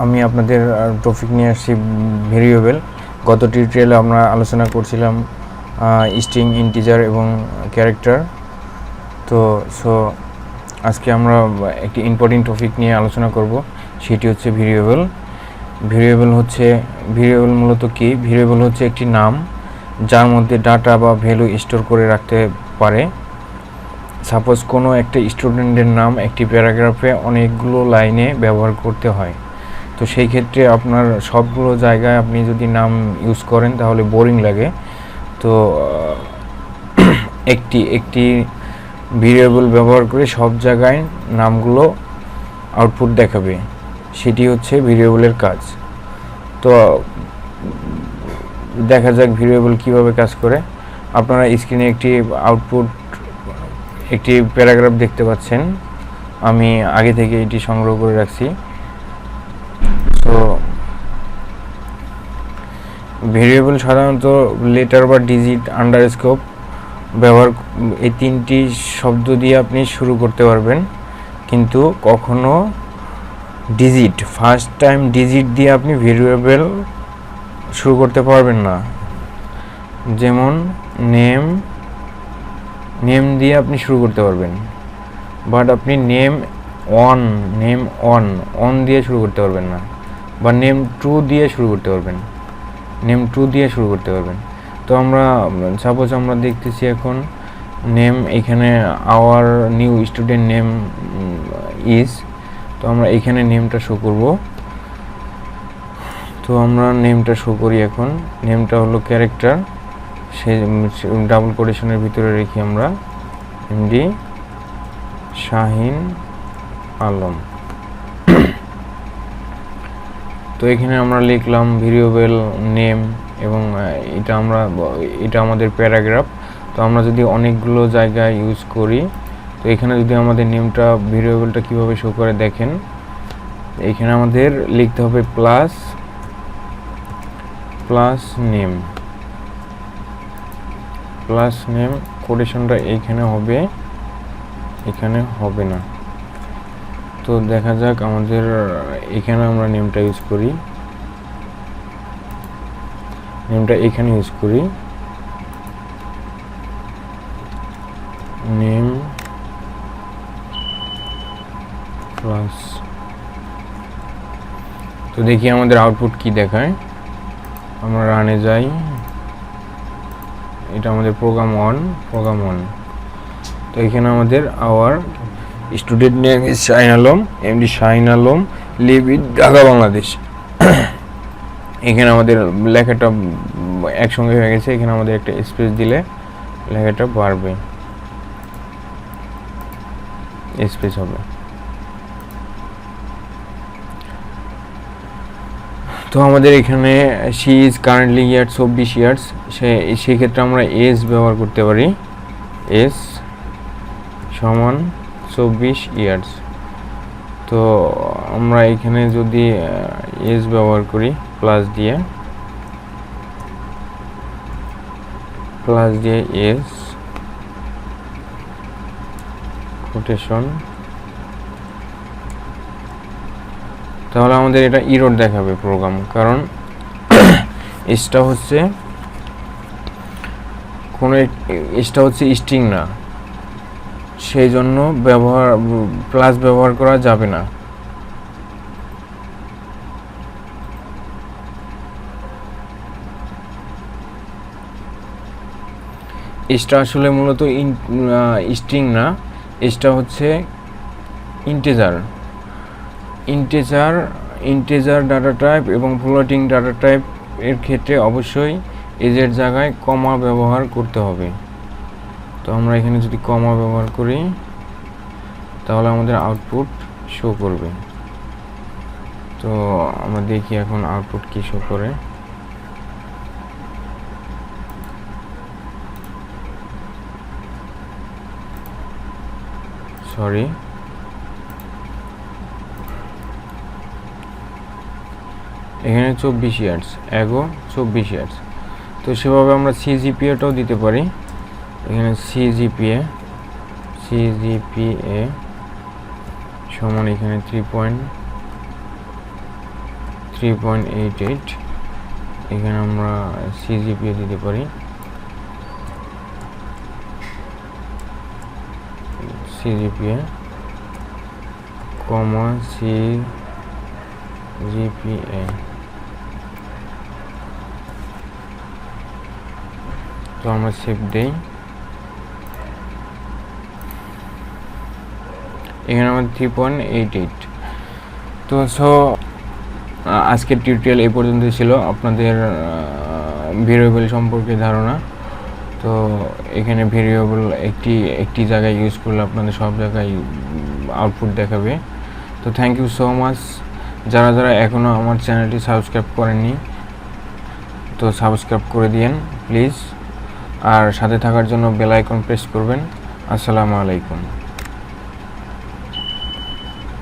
আমি আপনাদের টপিক নিয়ে আসছি ভেরিয়েবল। গত টিউটোরিয়ালে আমরা আলোচনা করছিলাম স্ট্রিং, ইন্টিজার এবং ক্যারেক্টার। তো আজকে আমরা একটি ইম্পর্টেন্ট টপিক নিয়ে আলোচনা করব, সেটি হচ্ছে ভেরিয়েবল। ভেরিয়েবল মূলত কি? ভেরিয়েবল হচ্ছে একটি নাম যার মধ্যে ডাটা বা ভ্যালু স্টোর করে রাখতে পারে। সাপোজ কোনো একটা স্টুডেন্টের নাম একটি প্যারাগ্রাফে অনেকগুলো লাইনে ব্যবহার করতে হয়, তো সেই ক্ষেত্রে আপনার সবগুলো জায়গায় আপনি যদি নাম ইউজ করেন তাহলে বোরিং লাগে। তো একটি ভেরিয়েবল ব্যবহার করে সব জায়গায় নামগুলো আউটপুট দেখাবে, সেটি হচ্ছে ভেরিয়েবলের কাজ। তো দেখা যাক ভেরিয়েবল কিভাবে কাজ করে। আপনারা স্ক্রিনে একটি প্যারাগ্রাফ দেখতে পাচ্ছেন, আমি আগে থেকে এটি সংগ্রহ করে রাখছি। তো ভেরিয়েবল সাধারণত লেটার বা ডিজিট, আন্ডারস্কোর ব্যবহার, এই তিনটি শব্দ দিয়ে আপনি শুরু করতে পারবেন, কিন্তু কখনো ফার্স্ট টাইম ডিজিট দিয়ে আপনি ভেরিয়েবল শুরু করতে পারবেন না। যেমন নেম দিয়ে আপনি শুরু করতে পারবেন, বাট আপনি নেম অন দিয়ে শুরু করতে পারবেন না, বা নেম টু দিয়ে শুরু করতে পারবেন। তো আমরা সাপোজ আমরা দেখতেছি এখন নেম, এখানে our new student name is, তো আমরা এখানে নেমটা শো করব। তো আমরা নেমটা শো করি। এখন নেমটা হলো ক্যারেক্টার, সে ডাবল কোটেশনের ভিতরে রেখে আমরা এমডি শাহিন আলম। তো এখানে আমরা লিখলাম ভেরিয়েবল নেম, এবং এটা আমাদের প্যারাগ্রাফ। তো আমরা যদি অনেকগুলো জায়গায় ইউজ করি, তো এখানে যদি আমাদের নেমটা, ভেরিয়েবলটা কিভাবে শো করে দেখেন, এখানে আমাদের লিখতে হবে প্লাস নেম কোটেশনটা এখানে হবে না। তো দেখা যাক আমাদের এখানে আমরা নেমটা ইউজ করি, এখানে ইউজ করি নেম প্লাস। তো দেখি আমাদের আউটপুট কি দেখায়। আমরা রানে যাই, এটা আমাদের প্রোগ্রাম ওয়ান। তো এখানে আমাদের our student name is Shahin Alam, MD Shahin Alam, live in Dhaka, Bangladesh. এখানে আমাদের লেখাটা একসঙ্গে হয়ে গেছে। এখানে আমাদের একটা স্পেস দিলে লেখাটা বাড়বে, স্পেস হবে। তো আমাদের এখানে শি ইজ কারেন্টলি 24 ইয়ার্স, সেই ক্ষেত্রে আমরা এজ ব্যবহার করতে পারি, এজ সমান 24 ইয়ার্স। তো আমরা এখানে যদি এজ ব্যবহার করি প্লাস দিয়ে এজ কোটেশন, তাহলে আমাদের এটা ইরর দেখাবে প্রোগ্রাম, কারণ এজটা হচ্ছে স্ট্রিং না, সেই জন্য প্লাস ব্যবহার করা যাবে না। এজটা আসলে মূলত স্ট্রিং না, এজটা হচ্ছে ইন্টিজার ডাটা টাইপ এবং ফ্লোটিং ডাটা টাইপ এর ক্ষেত্রে অবশ্যই এজের জায়গায় কমা ব্যবহার করতে হবে। তো আমরা এখানে যদি কমা ব্যবহার করি তাহলে আমাদের আউটপুট শো করবে। তো আমরা দেখি এখন আউটপুট কি শো করে। সরি, এখানে 24 ইয়ার্স, 24 ইয়ার্স। তো সেভাবে আমরা সিজিপিএটাও দিতে পারি। এখানে সিজিপিএ সমান এখানে 3.5 3.88 এখানে আমরা সিজিপিএ দিতে পারি সিজিপিএ কমা সিজিপিএ তো আমরা সেভ দেই এখানে আমাদের 3.88 তো আজকের টিউটোরিয়াল এই পর্যন্ত ছিল আপনাদের ভেরিয়েবল সম্পর্কে ধারণা তো এখানে ভেরিয়েবল একটি জায়গায় ইউজ করলে আপনাদের সব জায়গায় আউটপুট দেখাবে তো থ্যাংক ইউ সো মাচ যারা এখনও আমার চ্যানেলটি সাবস্ক্রাইব করেননি তো সাবস্ক্রাইব করে দিয়েন প্লিজ আর সাথে থাকার জন্য বেল আইকন প্রেস করবেন আসসালামু আলাইকুম